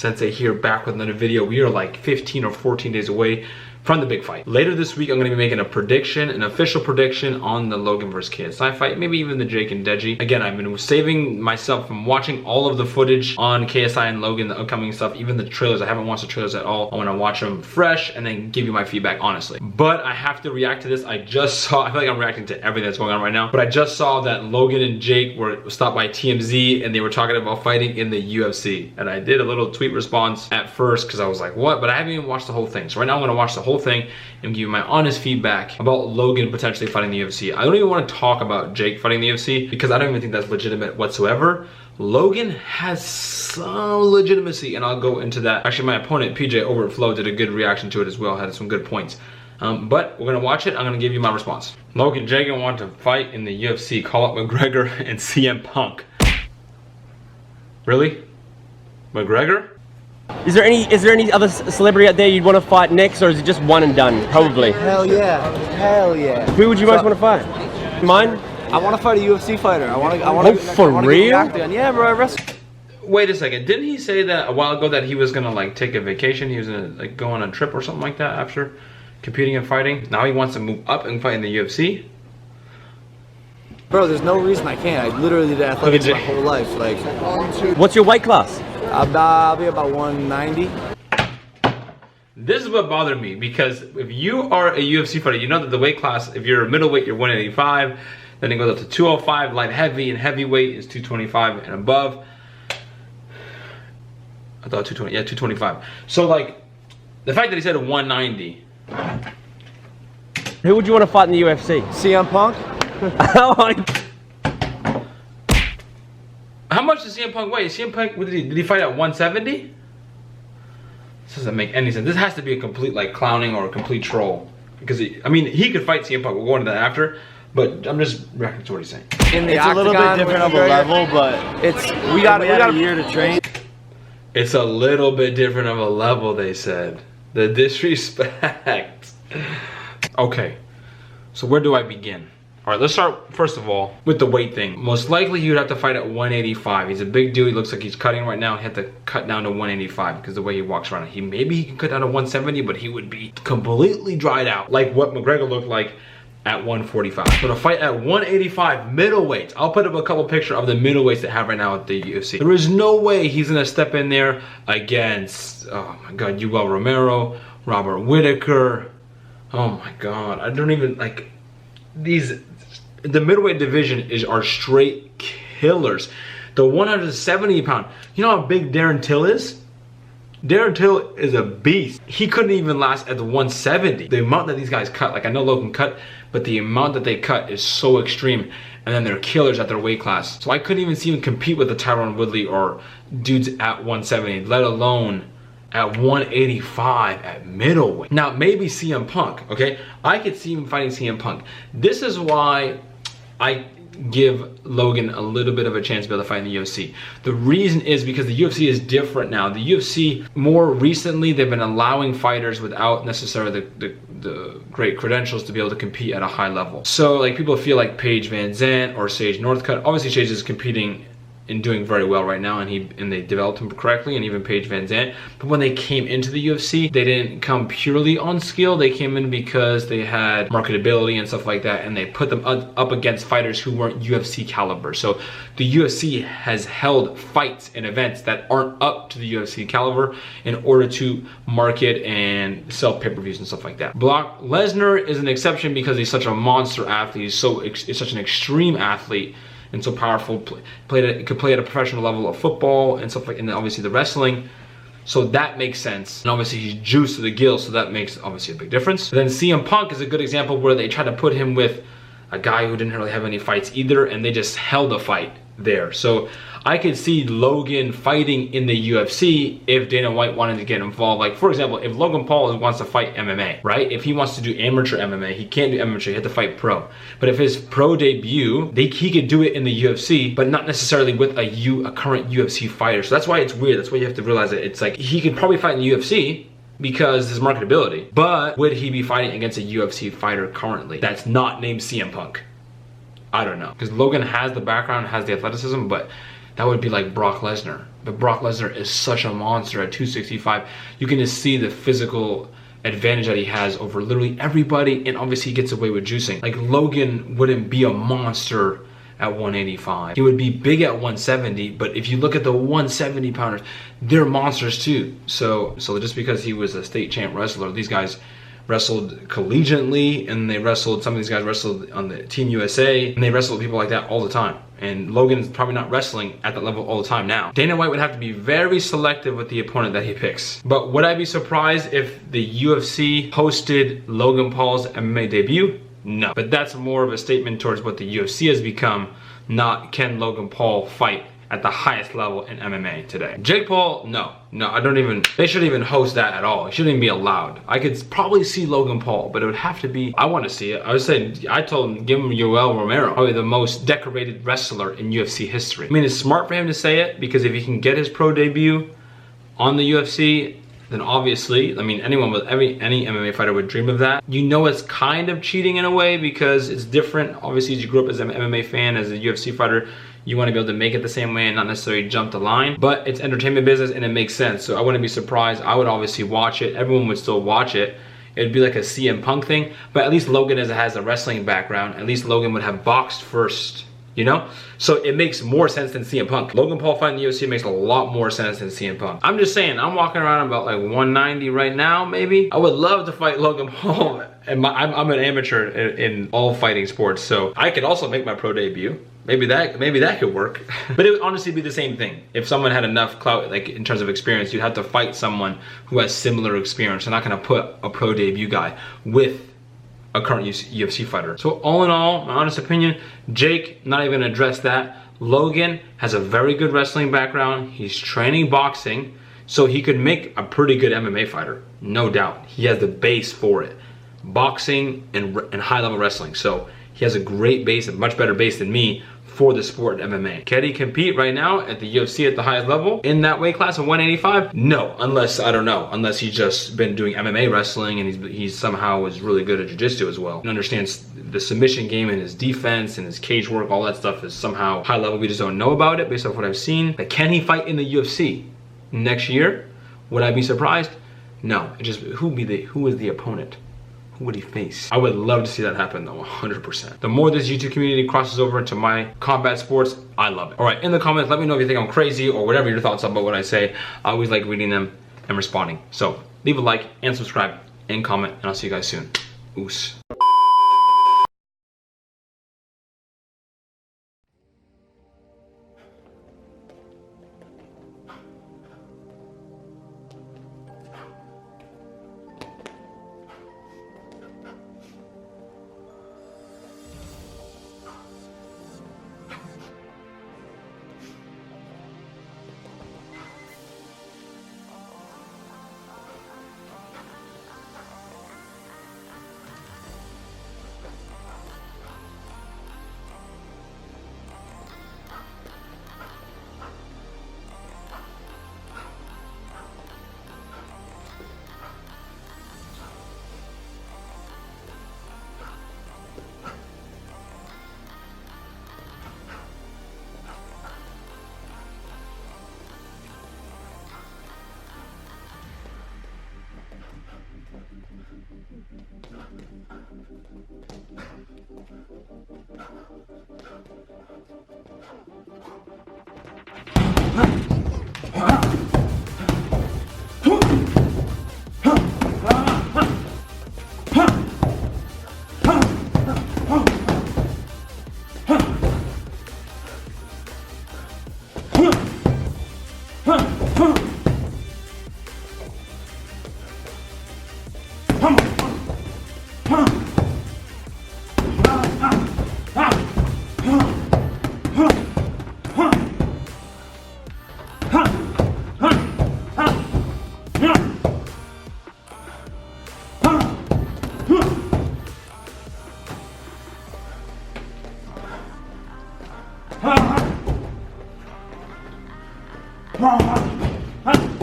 Sensei here, back with another video. We are like 15 or 14 days away from the big fight. Later this week, I'm gonna be making a prediction, an official prediction on the Logan versus KSI fight, maybe even the Jake and Deji. Again, I've been saving myself from watching all of the footage on KSI and Logan, the upcoming stuff, even the trailers. I haven't watched the trailers at all. I wanna watch them fresh and then give you my feedback honestly. But I have to react to this. I feel like I'm reacting to everything that's going on right now, but I just saw that Logan and Jake were stopped by TMZ and they were talking about fighting in the UFC. And I did a little tweet response at first because I was like, what? But I haven't even watched the whole thing. So right now I'm gonna watch the whole thing and give you my honest feedback about Logan potentially fighting the UFC. I don't even want to talk about Jake fighting the UFC because I don't even think that's legitimate whatsoever. Logan has some legitimacy, and I'll go into that. Actually, my opponent PJ over at Flow did a good reaction to it as well, had some good points. But we're gonna watch it. I'm gonna give you my response. Logan Jake want to fight in the UFC. Call up McGregor and CM Punk. Really? McGregor? Is there any other celebrity out there you'd want to fight next, or is it just one and done? Probably. Hell yeah, hell yeah. Who would you most want to fight? Mine? I want to fight a UFC fighter. I want to. Oh, for real? Yeah, bro. I wrestle. Wait a second. Didn't he say that a while ago that he was gonna like take a vacation? He was gonna like go on a trip or something like that after competing and fighting. Now he wants to move up and fight in the UFC. Bro, there's no reason I can't. I literally did athletics my whole life. Like, what's your weight class? I'll be about 190. This is what bothered me, because if you are a UFC fighter, you know that the weight class, if you're a middleweight, you're 185, then it goes up to 205, light heavy, and heavyweight is 225 and above. I thought 220, yeah, 225. So like, the fact that he said 190. Who would you want to fight in the UFC? CM Punk? How much does CM Punk weigh? CM Punk, did he fight at 170? This doesn't make any sense. This has to be a complete like clowning or a complete troll. Because I mean, he could fight CM Punk. We'll go into that after. But I'm just reacting to what he's saying. It's a little bit different of a level, but we got a year to train. It's a little bit different of a level, they said. The disrespect. Okay, so where do I begin? All right, let's start first of all with the weight thing. Most likely he would have to fight at 185. He's a big dude. He looks like he's cutting right now. He had to cut down to 185 because the way he walks around. Maybe he can cut down to 170, but he would be completely dried out, like what McGregor looked like at 145. So to fight at 185 middleweight, I'll put up a couple pictures of the middleweights they have right now at the UFC. There is no way he's gonna step in there against, oh my God, Yoel Romero, Robert Whittaker. Oh my God, I don't even like these. The middleweight division are straight killers. The 170 pound, you know how big Darren Till is? Darren Till is a beast. He couldn't even last at the 170. The amount that these guys cut, like I know Logan cut, but the amount that they cut is so extreme. And then they're killers at their weight class. So I couldn't even see him compete with the Tyron Woodley or dudes at 170, let alone at 185 at middleweight. Now maybe CM Punk, okay? I could see him fighting CM Punk. This is why I give Logan a little bit of a chance to be able to fight in the UFC. The reason is because the UFC is different now. The UFC, more recently, they've been allowing fighters without necessarily the great credentials to be able to compete at a high level. So like people feel like Paige Van Zandt or Sage Northcutt. Obviously Sage is competing and doing very well right now, and they developed him correctly, and even Paige Van Zandt. But when they came into the UFC, they didn't come purely on skill. They came in because they had marketability and stuff like that, and they put them up against fighters who weren't UFC caliber. So the UFC has held fights and events that aren't up to the UFC caliber in order to market and sell pay-per-views and stuff like that. Brock Lesnar is an exception because he's such a monster athlete. He's such an extreme athlete and so powerful, could play at a professional level of football and stuff like, and then obviously the wrestling. So that makes sense. And obviously he's juiced to the gills, so that makes obviously a big difference. But then CM Punk is a good example where they tried to put him with a guy who didn't really have any fights either, and they just held a fight there. So I could see Logan fighting in the UFC if Dana White wanted to get involved. Like for example, if Logan Paul wants to fight MMA, right? If he wants to do amateur MMA, he can't do amateur, he had to fight pro. But if his pro debut, he could do it in the UFC, but not necessarily with a current UFC fighter. So that's why it's weird. That's why you have to realize that it's like, he could probably fight in the UFC because his marketability, but would he be fighting against a UFC fighter currently that's not named CM Punk? I don't know, because Logan has the background, has the athleticism, but that would be like Brock Lesnar. But Brock Lesnar is such a monster at 265. You can just see the physical advantage that he has over literally everybody, and obviously he gets away with juicing. Like Logan wouldn't be a monster at 185. He would be big at 170, but if you look at the 170 pounders, they're monsters too. So just because he was a state champ wrestler, these guys wrestled collegiately, and some of these guys wrestled on the Team USA, and they wrestled people like that all the time. And Logan's probably not wrestling at that level all the time now. Dana White would have to be very selective with the opponent that he picks. But would I be surprised if the UFC hosted Logan Paul's MMA debut? No. But that's more of a statement towards what the UFC has become, not can Logan Paul fight at the highest level in MMA today. Jake Paul, no, they shouldn't even host that at all. It shouldn't even be allowed. I could probably see Logan Paul, but it would have to be, I want to see it. I told him, give him Yoel Romero, probably the most decorated wrestler in UFC history. I mean, it's smart for him to say it, because if he can get his pro debut on the UFC, then obviously, I mean, anyone with any MMA fighter would dream of that. You know, it's kind of cheating in a way, because it's different. Obviously, as you grew up as an MMA fan, as a UFC fighter, you want to be able to make it the same way and not necessarily jump the line. But it's entertainment business and it makes sense. So I wouldn't be surprised. I would obviously watch it. Everyone would still watch it. It'd be like a CM Punk thing. But at least Logan has a wrestling background. At least Logan would have boxed first, you know? So it makes more sense than CM Punk. Logan Paul fighting the UFC makes a lot more sense than CM Punk. I'm just saying, I'm walking around about like 190 right now, maybe. I would love to fight Logan Paul. And I'm an amateur in all fighting sports, so I could also make my pro debut. Maybe that could work. But it would honestly be the same thing. If someone had enough clout, like in terms of experience, you'd have to fight someone who has similar experience. They're not gonna put a pro debut guy with a current UFC fighter. So all in all, my honest opinion, Jake, not even gonna address that. Logan has a very good wrestling background. He's training boxing, so he could make a pretty good MMA fighter, no doubt. He has the base for it. Boxing and high-level wrestling. So he has a great base, a much better base than me for the sport of MMA. Can he compete right now at the UFC at the highest level in that weight class of 185? No, unless he's just been doing MMA wrestling and he's somehow was really good at jiu-jitsu as well and understands the submission game and his defense and his cage work. All that stuff is somehow high level. We just don't know about it based off what I've seen. But can he fight in the UFC next year? Would I be surprised? No. It just who is the opponent? Who would he face? I would love to see that happen though, 100%. The more this YouTube community crosses over into my combat sports, I love it. All right, in the comments, let me know if you think I'm crazy or whatever your thoughts are about what I say. I always like reading them and responding. So leave a like and subscribe and comment, and I'll see you guys soon. Oos. Ha ha ha!